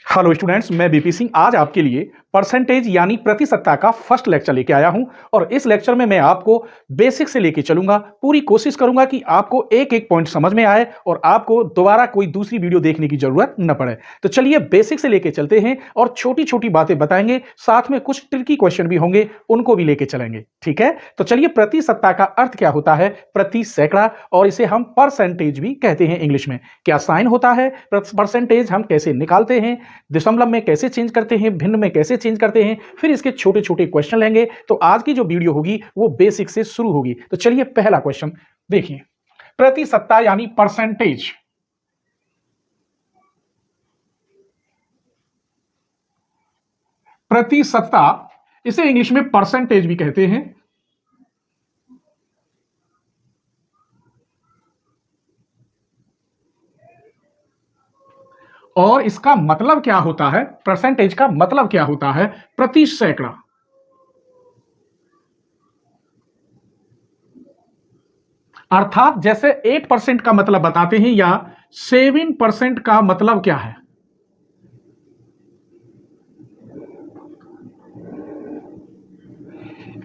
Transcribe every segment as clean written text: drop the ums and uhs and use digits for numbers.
Hello students, मैं BP Singh आज आपके लिए परसेंटेज यानी प्रतिशतता का फर्स्ट लेक्चर लेके आया हूं और इस लेक्चर में मैं आपको बेसिक से लेके चलूंगा। पूरी कोशिश करूंगा कि आपको एक एक पॉइंट समझ में आए और आपको दोबारा कोई दूसरी वीडियो देखने की जरूरत न पड़े। तो चलिए बेसिक से लेके चलते हैं और छोटी छोटी बातें बताएंगे, साथ में कुछ ट्रिकी क्वेश्चन भी होंगे, उनको भी लेके चलेंगे। ठीक है, तो चलिए प्रतिशतता का अर्थ क्या होता है? प्रति सैकड़ा, और इसे हम परसेंटेज भी कहते हैं इंग्लिश में। क्या साइन होता है? परसेंटेज हम कैसे निकालते हैं? दशमलव में कैसे चेंज करते हैं? भिन्न में कैसे चेंज करते हैं? फिर इसके छोटे छोटे क्वेश्चन लेंगे। तो आज की जो वीडियो होगी वो बेसिक से शुरू होगी। तो चलिए पहला क्वेश्चन देखिए, प्रतिशतता यानी परसेंटेज। प्रतिशतता इसे इंग्लिश में परसेंटेज भी कहते हैं। और इसका मतलब क्या होता है? परसेंटेज का मतलब क्या होता है? प्रति सैकड़ा। अर्थात जैसे 8% का मतलब बताते हैं या 7% का मतलब क्या है?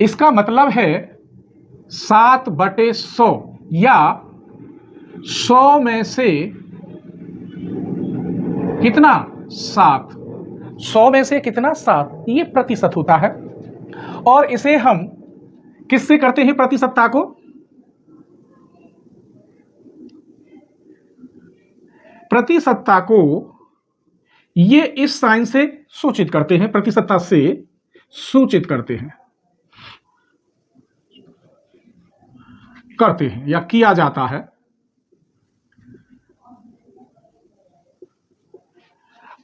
इसका मतलब है 7/100 या 100 में से कितना? 7। 100 में से कितना? 7। ये प्रतिशत होता है। और इसे हम किससे करते हैं? प्रतिशतता को ये इस साइन से सूचित करते हैं, प्रतिशतता से सूचित करते हैं या किया जाता है।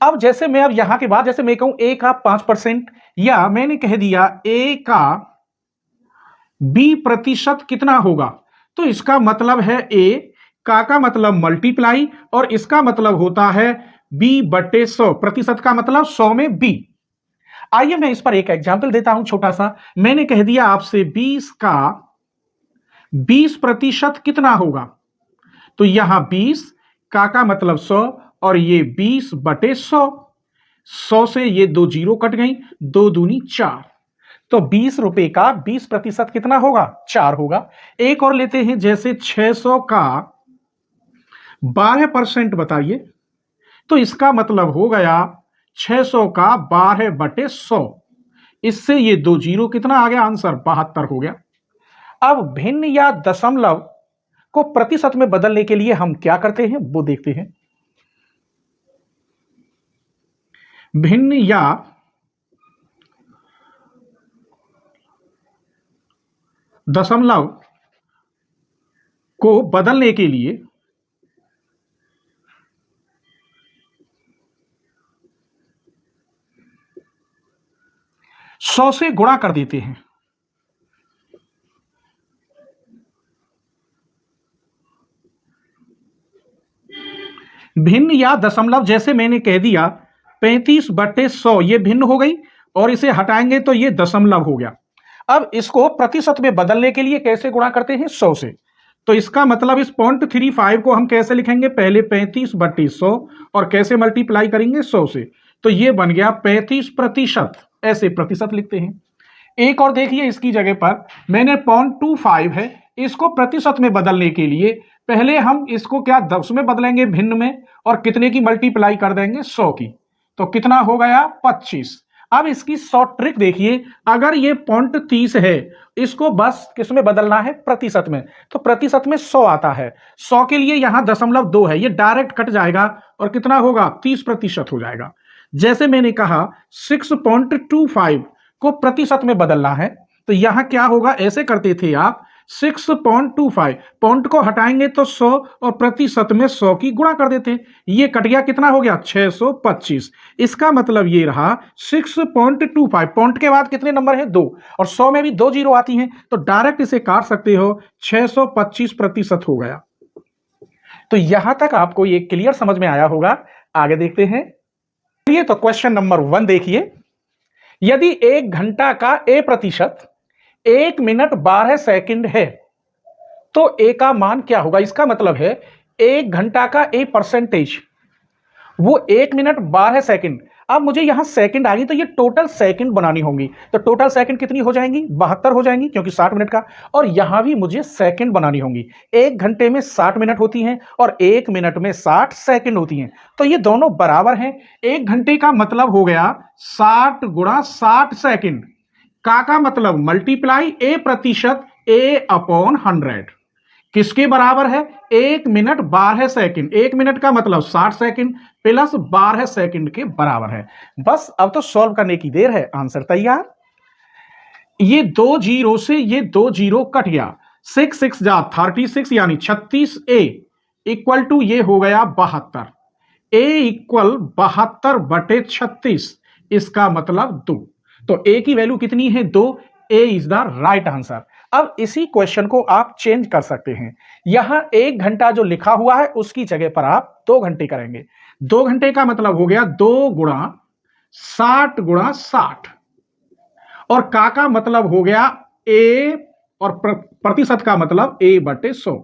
अब जैसे मैं अब यहां के बाद जैसे मैं कहूं ए का 5%, या मैंने कह दिया ए का B% कितना होगा, तो इसका मतलब है ए का मतलब मल्टीप्लाई, और इसका मतलब होता है B/100। प्रतिशत का मतलब 100 में B। आइए मैं इस पर एक एग्जाम्पल देता हूं छोटा सा। मैंने कह दिया आपसे 20 का 20% कितना होगा, तो यहां 20 का मतलब 100 और ये 20/100। 100 से ये 2 जीरो कट गई, 2 दूनी 4। तो 20 रुपए का 20% कितना होगा? 4 होगा। एक और लेते हैं, जैसे 600 का 12% बताइए, तो इसका मतलब हो गया 600 का 12/100। इससे ये 2 जीरो कितना आ गया? आंसर 72 हो गया। अब भिन्न या दशमलव को प्रतिशत में बदलने के लिए हम क्या करते हैं वो देखते हैं। भिन्न या दशमलव को बदलने के लिए सौ से गुणा कर देते हैं। भिन्न या दशमलव, जैसे मैंने कह दिया 35/100, ये भिन्न हो गई और इसे हटाएंगे तो ये दशमलव हो गया। अब इसको प्रतिशत में बदलने के लिए कैसे गुणा करते हैं? 100 से। तो इसका मतलब इस 0.35 को हम कैसे लिखेंगे? पहले 35/100 और कैसे मल्टीप्लाई करेंगे? 100 से। तो ये बन गया 35%। ऐसे प्रतिशत लिखते हैं। एक और देखिए, इसकी जगह पर मैंने 0.25 है, इसको प्रतिशत में बदलने के लिए पहले हम इसको क्या 10 में बदलेंगे, भिन्न में, और कितने की मल्टीप्लाई कर देंगे? 100 की। तो कितना हो गया? 25। अब इसकी शॉर्ट ट्रिक देखिए, अगर ये 0.30 है, इसको बस किस में बदलना है? प्रतिशत में। तो प्रतिशत में 100 आता है। 100 के लिए यहां 0.2 है, ये डायरेक्ट कट जाएगा और कितना होगा? 30% हो जाएगा। जैसे मैंने कहा 6.25 को प्रतिशत में बदलना है, तो यहां क्या होगा? ऐसे करते थे आप, 6.25 पॉइंट को हटाएंगे तो 100 और प्रतिशत में 100 की गुणा कर देते हैं। ये कट गया, कितना हो गया? 625। इसका मतलब ये रहा 6.25। पॉइंट के बाद कितने नंबर है? 2, और 100 में भी 2 जीरो आती हैं, तो डायरेक्ट इसे काट सकते हो। 625% हो गया। तो यहां तक आपको ये क्लियर समझ में आया होगा। आगे देखते हैं। चलिए, तो क्वेश्चन नंबर 1 देखिए, यदि 1 घंटा का A% 1 मिनट 12 सेकंड है, तो A का मान क्या होगा? इसका मतलब है 1 घंटा का A परसेंटेज वो 1 मिनट 12 सेकंड। अब मुझे यहां सेकंड आ गई तो ये टोटल सेकंड बनानी होंगी, तो टोटल सेकंड कितनी हो जाएंगी, 72 हो जाएंगी क्योंकि 60 मिनट का। और यहां भी मुझे सेकंड बनानी होंगी। 1 घंटे में 60 मिनट होती हैं और 1 मिनट में 60 सेकंड होती हैं, तो ये दोनों बराबर हैं। 1 घंटे का मतलब हो गया 60 गुणा 60 सेकंड। का मतलब मल्टीप्लाई ए प्रतिशत ए अपॉन 100 किसके बराबर है, 1 मिनट 12 सेकंड। 1 मिनट का मतलब 60 सेकंड प्लस 12 सेकंड के बराबर है। बस अब तो सॉल्व करने की देर है, आंसर तैयार। ये 2 जीरो से ये 2 जीरो कट गया, 6 6 जा 36 यानी 36 ए इक्वल टू ये हो गया 72। ए इक्वल 72 बटे 36, इसका मतलब 2। तो ए की वैल्यू कितनी है, 2। ए इज द राइट आंसर। अब इसी क्वेश्चन को आप चेंज कर सकते हैं। यहां 1 घंटा जो लिखा हुआ है उसकी जगह पर आप 2 घंटे करेंगे। 2 घंटे का मतलब हो गया 2 गुणा 60 गुणा 60, और का मतलब हो गया ए, और प्रतिशत का मतलब ए बटे 100।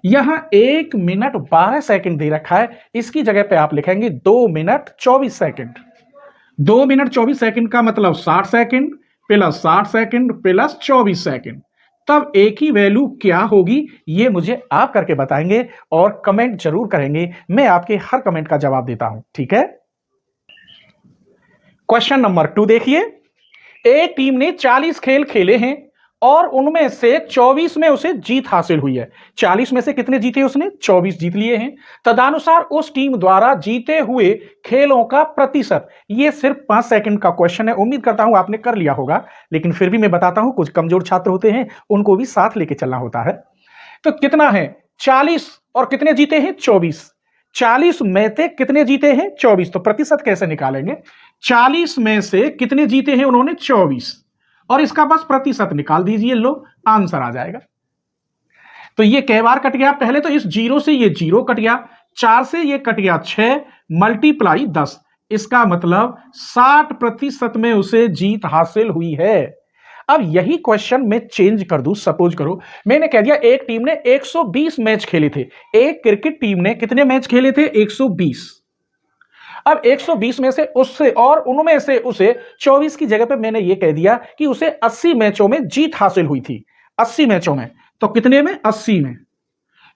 यहां 1 मिनट 12 सेकंड दे रखा है, इसकी जगह पे आप लिखेंगे 2 मिनट 24 सेकंड। 2 मिनट 24 सेकंड का मतलब 60 second plus 60 second plus 24 second. तब ए की वैल्यू क्या होगी ये मुझे आप करके बताएंगे और कमेंट जरूर करेंगे। मैं आपके हर कमेंट का जवाब देता हूं, ठीक है। क्वेश्चन नंबर 2 देखिए। एक टीम ने 40 खेल खेले हैं और उनमें से 24 में उसे जीत हासिल हुई है। 40 में से कितने जीते उसने, 24 जीत लिए हैं। तदनुसार उस टीम द्वारा जीते हुए खेलों का प्रतिशत। ये सिर्फ 5 सेकंड का क्वेश्चन है, उम्मीद करता हूं आपने कर लिया होगा, लेकिन फिर भी मैं बताता हूं, कुछ कमजोर छात्र होते हैं उनको भी साथ लेके चलना होता है। तो कितना है 40 और कितने जीते हैं 24। 40 में से कितने जीते हैं 24, तो प्रतिशत कैसे निकालेंगे। 40 में से कितने जीते हैं उन्होंने 24, और इसका बस प्रतिशत निकाल दीजिए, लो आंसर आ जाएगा। तो ये कई बार कट गया, पहले तो इस जीरो से ये जीरो कट गया, 4 से ये कट गया 6 मल्टीप्लाई 10, इसका मतलब 60% में उसे जीत हासिल हुई है। अब यही क्वेश्चन मैं चेंज कर दूं, सपोज करो मैंने कह दिया एक टीम ने 120 मैच खेले थे। एक क्रिकेट टीम ने कितने मैच खेले थे, 120। अब 120 में से उससे और उनमें से उसे 24 की जगह पे मैंने ये कह दिया कि उसे 80 मैचों में जीत हासिल हुई थी। 80 मैचों में, तो कितने में, 80 में।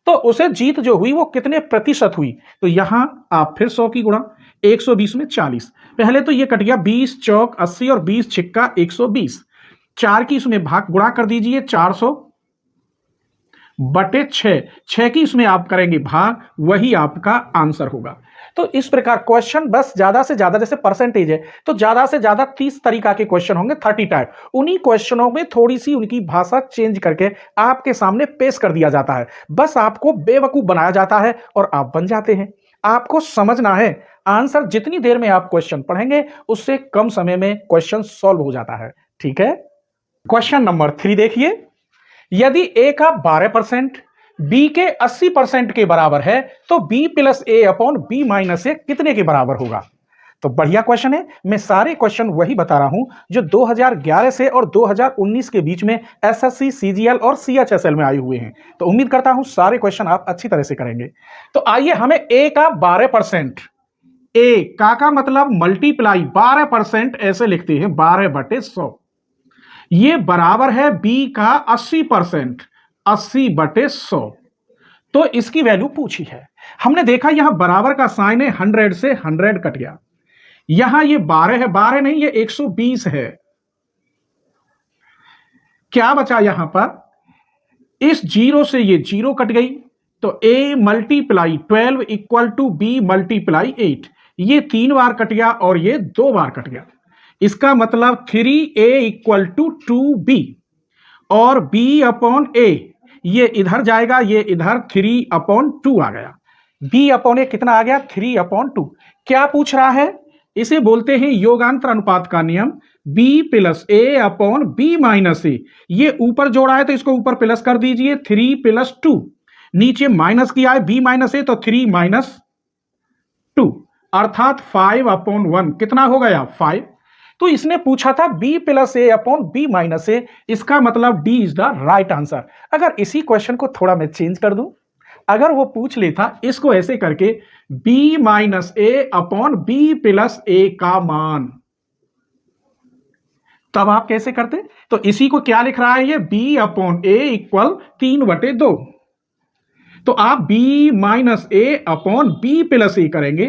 तो उसे जीत जो हुई वो कितने प्रतिशत हुई, तो यहां आप फिर 100 की गुणा, 120 में 40, पहले तो ये कट गया 20 चौक 80 और 20 छिक्का 120। 4 की इसमें भाग गुणा कर दीजिए, 400 बटे 6 की इसमें आप करेंगे भाग, वही आपका आंसर होगा। तो इस प्रकार क्वेश्चन बस ज्यादा से ज्यादा, जैसे परसेंटेज है तो ज्यादा से ज्यादा 30 तरीका के क्वेश्चन होंगे, 30 टाइप। उन्हीं क्वेश्चनों में थोड़ी सी उनकी भाषा चेंज करके आपके सामने पेश कर दिया जाता है। बस आपको बेवकूफ बनाया जाता है और आप बन जाते हैं। आपको समझना है, आंसर जितनी देर में आप क्वेश्चन पढ़ेंगे उससे कम समय में क्वेश्चन सॉल्व हो जाता है, ठीक है। क्वेश्चन नंबर 3 देखिए। यदि ए का 12% बी के 80% के बराबर है तो B plus A upon B minus ए कितने के बराबर होगा। तो बढ़िया क्वेश्चन है, मैं सारे क्वेश्चन वही बता रहा हूं जो 2011 से और 2019 के बीच में एसएससी, सीजीएल और सीएचएसएल में आए हुए हैं। तो उम्मीद करता हूं सारे क्वेश्चन आप अच्छी तरह से करेंगे। तो आइए, हमें ए का 12%, ए का मतलब मल्टीप्लाई 12% ऐसे लिखते हैं 12 बटे 100, ये बराबर है बी का 80%, 80 बटे 100। तो इसकी वैल्यू पूछी है। हमने देखा यहां बराबर का साइन है, 100 से 100 कट गया। यहां ये 12 है, 12 नहीं ये 120 है। क्या बचा यहां पर, इस जीरो से ये जीरो कट गई, तो a multiply 12 equal to b multiply 8, ये 3 बार कट गया और ये 2 बार कट गया। इसका मतलब 3a इक्वल टू 2b, और b अपॉन a ये इधर जाएगा, ये इधर 3/2 आ गया। b अपॉन a कितना आ गया, 3/2। क्या पूछ रहा है, इसे बोलते हैं योगांतर अनुपात का नियम, b plus a upon b minus a। ये ऊपर जोड़ा है तो इसको ऊपर प्लस कर दीजिए, 3 + 2, नीचे माइनस किया है b माइनस a तो 3 - 2, अर्थात 5/1 कितना हो गया, 5। तो इसने पूछा था b plus A upon B minus ए, इसका मतलब D is the right answer. अगर इसी क्वेश्चन को थोड़ा मैं चेंज कर दूं, अगर वो पूछ लेता इसको ऐसे करके b minus A upon B plus ए का मान, तब आप कैसे करते? तो इसी को क्या लिख रहा है ये, b अपॉन ए इक्वल 3/2। तो आप b minus A upon B plus ए करेंगे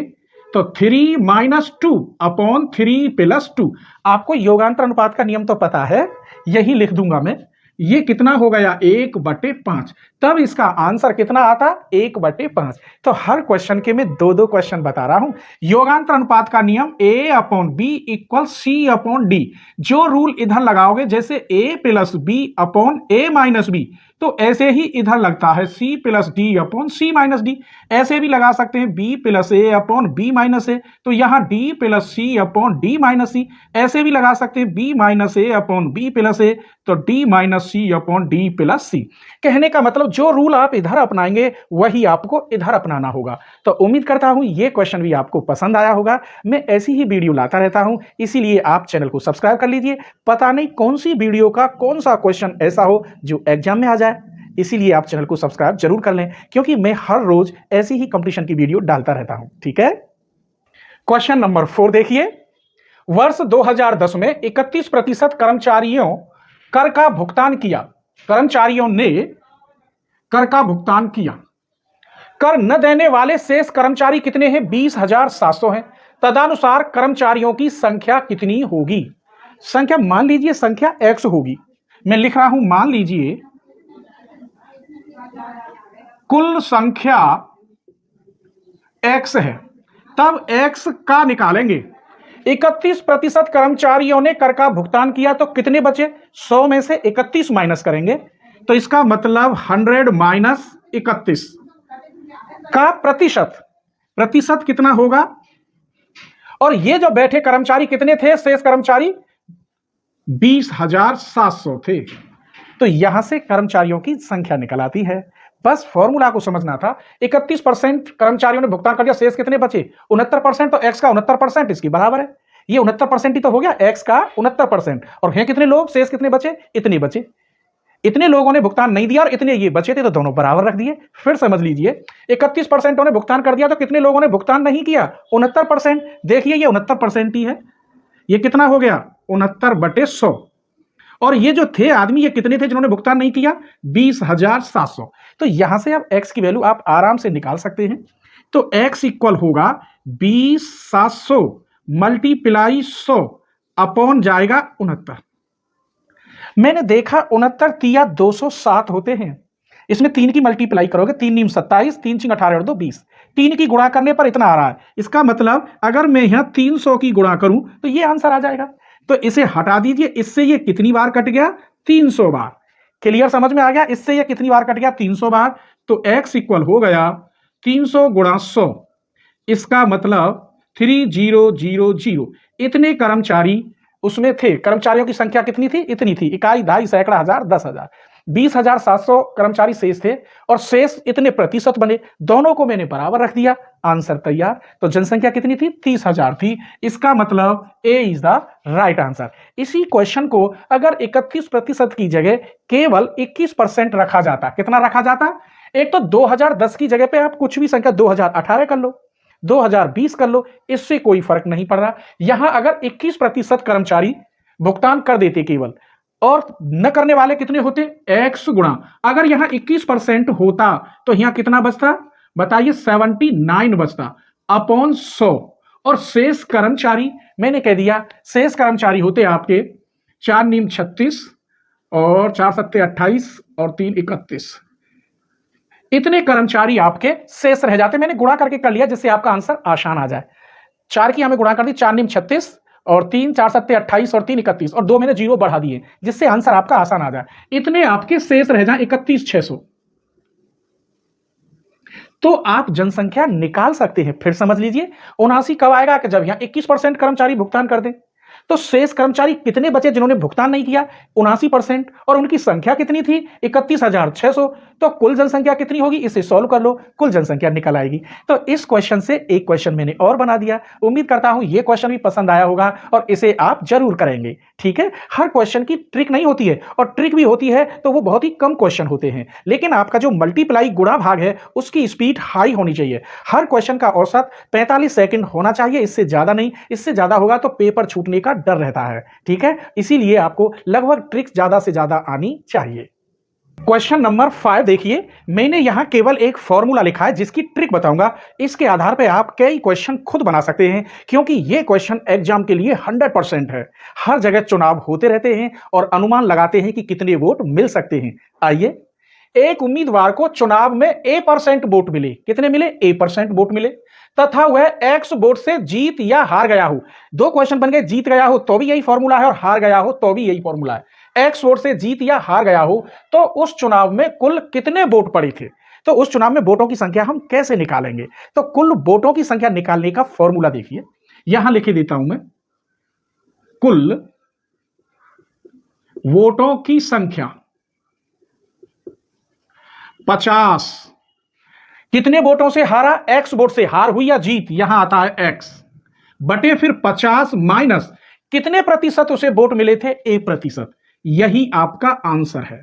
तो 3 माइनस 2 अपॉन 3 प्लस 2। आपको योगांतर अनुपात का नियम तो पता है, यही लिख दूंगा मैं। ये कितना हो गया, 1/5। तब इसका आंसर कितना आता, 1/5। तो हर क्वेश्चन के मैं दो दो क्वेश्चन बता रहा हूं। योगांतर अनुपात का नियम a upon B equal C upon D. जो रूल इधर लगाओगे, जैसे a plus B upon a minus B, तो ऐसे ही इधर लगता है c plus D upon C minus D. ऐसे भी लगा सकते हैं b plus A upon B minus A, तो यहां d plus C upon D minus C. ऐसे भी लगा सकते हैं b minus A upon B plus A, तो d माइनस सी अपॉन डी प्लस सी। कहने का मतलब जो रूल आप इधर अपनाएंगे वही आपको इधर अपनाना होगा। तो उम्मीद करता हूं ये क्वेश्चन भी आपको पसंद आया होगा। मैं ऐसी ही वीडियो लाता रहता हूं, इसीलिए आप चैनल को सब्सक्राइब कर लीजिए। पता नहीं कौन सी वीडियो का कौन सा क्वेश्चन ऐसा हो जो एग्जाम में आ जाए, इसीलिए आप चैनल को सब्सक्राइब जरूर कर लें, क्योंकि मैं हर रोज ऐसी ही कंपटीशन की वीडियो डालता रहता हूं। ठीक है, क्वेश्चन नंबर 4 देखिए। वर्ष 2010 में 31% कर्मचारियों कर का भुगतान किया। कर्मचारियों ने कर का भुगतान किया। कर न देने वाले शेष कर्मचारी कितने हैं, 20,700 हैं। तदनुसार कर्मचारियों की संख्या कितनी होगी? संख्या मान लीजिए संख्या x होगी। मैं लिख रहा हूं, मान लीजिए कुल संख्या x है, तब x का निकालेंगे। 31% कर्मचारियों ने कर का भुगतान किया, तो कितने बचे? 100 में से 31 माइनस करेंगे, तो इसका मतलब 100 माइनस 31 का प्रतिशत। प्रतिशत कितना होगा? और ये जो बैठे कर्मचारी कितने थे, शेष कर्मचारी 20,700 थे। तो यहां से कर्मचारियों की संख्या निकल आती है। बस फॉर्मूला को समझना था। 31% कर्मचारियों ने भुगतान कर दिया, शेष कितने बचे? 69%। तो x का 69% इसकी बराबर है। ये 69% ही तो हो गया, x का 69%। और हैं कितने लोग, शेष कितने बचे? इतने बचे। इतने लोगों ने भुगतान नहीं दिया और इतने ये बचे थे, तो दोनों बराबर रख दिए। फिर समझ लीजिए, 31% ने भुगतान कर दिया, तो कितने लोगों ने भुगतान नहीं किया? 69%। देखिए ये 69% ही है। ये कितना हो गया? 69/100। और ये जो थे आदमी, ये कितने थे जिन्होंने भुगतान नहीं किया? 20,700। तो यहां से आप x की वैल्यू आप आराम से निकाल सकते हैं। तो x इक्वल होगा 20,700 मल्टीप्लाई 100 अपॉन जाएगा 69। मैंने देखा 69 तिया 207 होते हैं। इसमें 3 की मल्टीप्लाई करोगे, 3 नीम 27, 3 चिंग 18 और 2 20। 3 की गुणा करने पर इतना आ रहा है। इसका मतलब अगर मैं यहां 300 की गुणा करूं तो ये आंसर आ जाएगा। तो इसे हटा दीजिए, इससे ये कितनी बार कट गया? 300 बार। क्लियर, समझ में आ गया? इससे ये कितनी बार कट गया? 300 बार। तो x इक्वल हो गया 300 गुणा 100। इसका मतलब 3000। इतने कर्मचारी उसमें थे। कर्मचारियों की संख्या कितनी थी? इतनी थी। इकाई, दहाई, सैकड़ा, हजार, 10,000। 20,700 कर्मचारी शेष थे और शेष इतने प्रतिशत बने। दोनों को मैंने बराबर रख दिया, आंसर तैयार। तो जनसंख्या कितनी थी? 30,000 थी। इसका मतलब ए इज द राइट आंसर। इसी क्वेश्चन को अगर 31% की जगह केवल 21% रखा जाता, कितना रखा जाता? एक तो 2010 की जगह पे आप कुछ भी संख्या 2018 कर लो, 2020 कर लो, इससे कोई फर्क नहीं पड़ रहा। यहां अगर 21% कर्मचारी भुगतान कर देते केवल, और न करने वाले कितने होते? x गुणा। अगर यहां 21% होता तो यहां कितना बचता? बताइए, 79 बचता अपॉन 100। और शेष कर्मचारी मैंने कह दिया, शेष कर्मचारी होते आपके 4 नीम 36 और 4 सत्ते 28 और 3 31। इतने कर्मचारी आपके शेष रह जाते। मैंने गुणा करके कर लिया जिससे आपका आंसर आसान आ जाए। 4 की हमें गुणा कर दी, 4 नीम 36 और 3 4 सत्ते 28 और 3 31 और 2 मैंने 0 बढ़ा दिए जिससे आंसर आपका आसान आ जाए। इतने आपके शेष रह जाए 31,600। तो आप जनसंख्या निकाल सकते हैं। फिर समझ लीजिए 79 कब आएगा? कि जब यहां 21% कर्मचारी भुगतान कर दें। तो शेष कर्मचारी कितने बचे जिन्होंने भुगतान नहीं किया? 79%। और उनकी संख्या कितनी थी? 31,600। तो कुल जनसंख्या कितनी होगी? इसे सॉल्व कर लो, कुल जनसंख्या निकल आएगी। तो इस क्वेश्चन से एक क्वेश्चन मैंने और बना दिया। उम्मीद करता हूं यह क्वेश्चन भी पसंद आया होगा और इसे आप जरूर करेंगे। ठीक है, हर क्वेश्चन की ट्रिक नहीं होती है, और ट्रिक भी होती है तो वो बहुत ही कम क्वेश्चन होते हैं, लेकिन आपका जो मल्टीप्लाई गुणा भाग है उसकी स्पीड हाई होनी चाहिए। हर क्वेश्चन का औसत 45 सेकंड होना चाहिए, इससे ज्यादा नहीं। इससे ज्यादा होगा तो पेपर छूटने का डर रहता है। ठीक है, इसीलिए आपको लगभग ट्रिक्स ज्यादा से ज्यादा आनी चाहिए। क्वेश्चन नंबर 5 देखिए, मैंने यहां केवल एक फॉर्मूला लिखा है जिसकी ट्रिक बताऊंगा। इसके आधार पर आप कई क्वेश्चन खुद बना सकते हैं, क्योंकि यह क्वेश्चन एग्जाम के लिए 100% है। हर जगह चुनाव होते रहते हैं और अनुमान लगाते हैं कि कितने वोट मिल सकते हैं। आइए, एक उम्मीदवार को चुनाव में A% वोट मिले। कितने मिले? A% वोट मिले, तथा वह X वोट से जीत या हार गया हो। दो क्वेश्चन बन गए, जीत गया हो तो भी यही फॉर्मूला है और हार गया हो तो भी यही फॉर्मूला है। X वोट से जीत या हार गया हो तो उस चुनाव में कुल कितने वोट पड़े थे? तो उस चुनाव में वोटों की संख्या हम कैसे निकालेंगे? तो कुल वोटों की संख्या निकालने का फॉर्मूला देखिए, यहां लिख देता हूं मैं। कुल वोटों की संख्या 50। कितने वोटों से हारा? X वोट से हार हुई या जीत, यहां आता है X बटे फिर 50 माइनस कितने प्रतिशत उसे वोट मिले थे? A%। यही आपका आंसर है।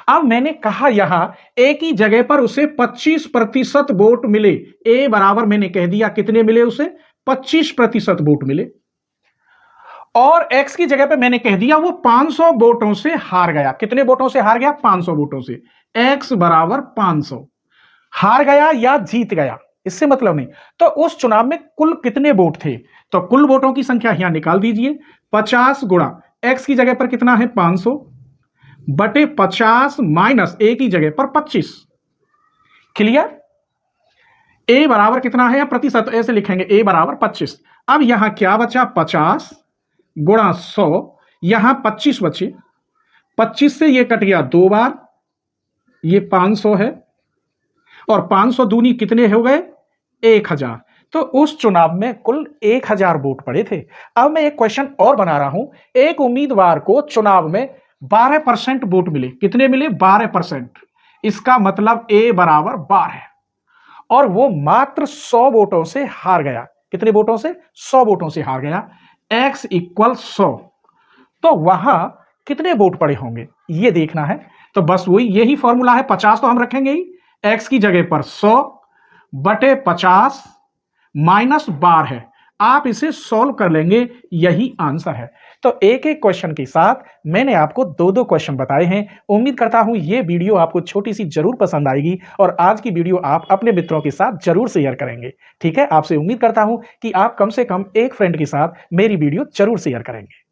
अब मैंने कहा यहां A की जगह पर उसे 25% वोट मिले। A बराबर मैंने कह दिया कितने मिले उसे? 25% वोट मिले। और X की जगह पे मैंने कह दिया वो 500 वोटों से हार गया। कितने वोटों से हार गया? 500 वोटों से। X बराबर 500। हार गया या जीत गया इससे मतलब नहीं। तो उस चुनाव में कुल कितने वोट थे? तो कुल वोटों की संख्या यहां निकाल दीजिए। 50 गुणा X की जगह पर कितना है? 500 बटे 50 माइनस A की जगह पर 25। क्लियर? A बराबर कितना है? या प्रतिशत ऐसे लिखेंगे, A बराबर 25। अब यहां क्या बचा? 50 गुणा 100, यहां 25 बचे। 25 से ये कट गया 2 बार, ये 500 है, और 500 दूनी कितने हो गए? 1000। तो उस चुनाव में कुल 1000 वोट पड़े थे। अब मैं एक क्वेश्चन और बना रहा हूं। एक उम्मीदवार को चुनाव में 12% वोट मिले। कितने मिले? 12%। इसका मतलब A बराबर 12 है, और वो मात्र 100 वोटों से हार गया। कितने वोटों से? 100 वोटों से हार गया। X = 100। तो वहां कितने वोट पड़े होंगे ये देखना है। तो बस वही यही फॉर्मूला है। 50 तो हम रखेंगे ही, X की जगह पर 100 बटे 50 माइनस 12 है। आप इसे सॉल्व कर लेंगे, यही आंसर है। तो एक एक क्वेश्चन के साथ मैंने आपको दो दो क्वेश्चन बताए हैं। उम्मीद करता हूं ये वीडियो आपको छोटी सी जरूर पसंद आएगी, और आज की वीडियो आप अपने मित्रों के साथ जरूर शेयर करेंगे। ठीक है, आपसे उम्मीद करता हूं कि आप कम से कम एक फ्रेंड के साथ मेरी वीडियो जरूर शेयर करेंगे।